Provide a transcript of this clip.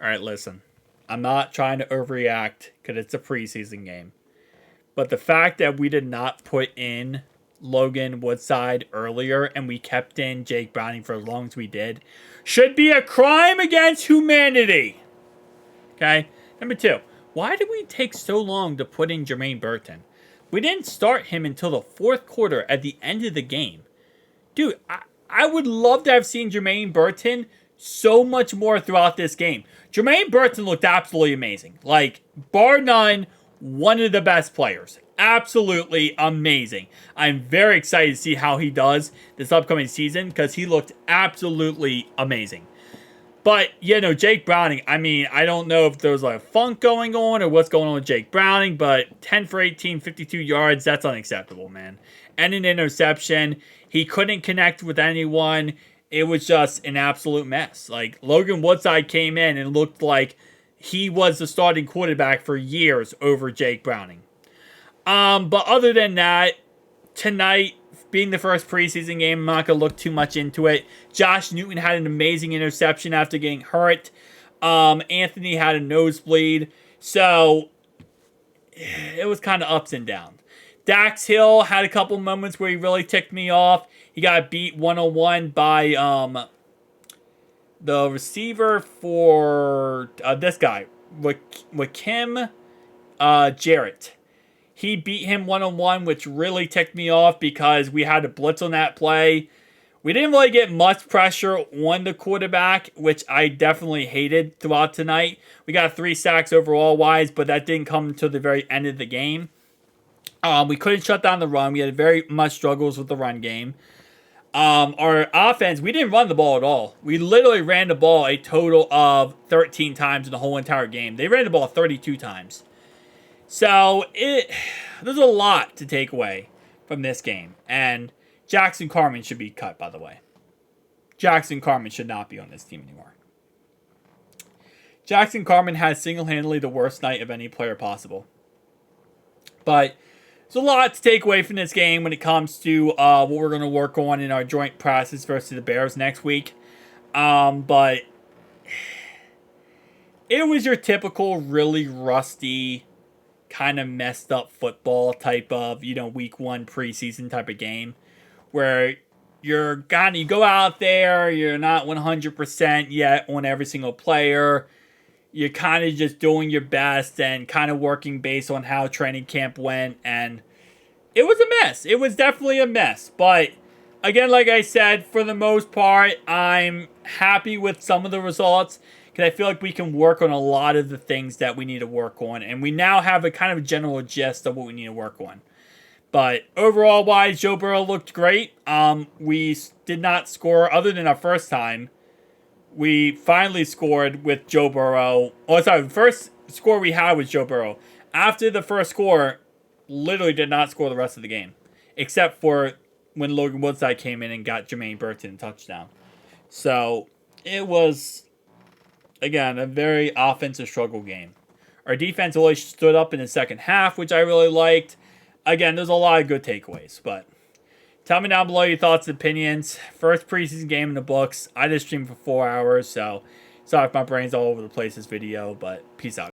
All right, listen. I'm not trying to overreact because it's a preseason game. But the fact that we did not put in Logan Woodside earlier and we kept in Jake Browning for as long as we did should be a crime against humanity. Okay? Number two, why did we take so long to put in Jermaine Burton? We didn't start him until the fourth quarter at the end of the game. Dude, I would love to have seen Jermaine Burton so much more throughout this game. Jermaine Burton looked absolutely amazing. Like, bar none, one of the best players. Absolutely amazing. I'm very excited to see how he does this upcoming season because he looked absolutely amazing. But, Jake Browning, I mean, I don't know if there's like a funk going on or what's going on with Jake Browning, but 10 for 18, 52 yards, that's unacceptable, man. And an interception. He couldn't connect with anyone. It was just an absolute mess. Like, Logan Woodside came in and looked like he was the starting quarterback for years over Jake Browning. But other than that, tonight, being the first preseason game, I'm not going to look too much into it. Josh Newton had an amazing interception after getting hurt. Anthony had a nosebleed. So, it was kind of ups and downs. Dax Hill had a couple moments where he really ticked me off. He got beat 101 by the receiver for this guy, Kim Jarrett. He beat him 1-on-1, which really ticked me off because we had a blitz on that play. We didn't really get much pressure on the quarterback, which I definitely hated throughout tonight. We got 3 sacks overall wise, but that didn't come until the very end of the game. We couldn't shut down the run. We had very much struggles with the run game. Our offense, we didn't run the ball at all. We literally ran the ball a total of 13 times in the whole entire game. They ran the ball 32 times. So, there's a lot to take away from this game. And Jackson Carman should be cut, by the way. Jackson Carman should not be on this team anymore. Jackson Carman had single-handedly the worst night of any player possible. But there's a lot to take away from this game when it comes to what we're going to work on in our joint practice versus the Bears next week. But it was your typical really rusty, kind of messed up football type of, week 1 preseason type of game where you go out there, you're not 100% yet on every single player. You're kind of just doing your best and kind of working based on how training camp went. And it was a mess. It was definitely a mess. But again, like I said, for the most part, I'm happy with some of the results because I feel like we can work on a lot of the things that we need to work on. And we now have a kind of general gist of what we need to work on. But overall wise, Joe Burrow looked great. We did not score other than our first time. We finally scored with Joe Burrow. Oh, sorry, the first score we had was Joe Burrow. After the first score, literally did not score the rest of the game. Except for when Logan Woodside came in and got Jermaine Burton a touchdown. So, it was, again, a very offensive struggle game. Our defense really stood up in the second half, which I really liked. Again, there's a lot of good takeaways, but tell me down below your thoughts and opinions. First preseason game in the books. I just streamed for 4 hours, so sorry if my brain's all over the place this video, but peace out.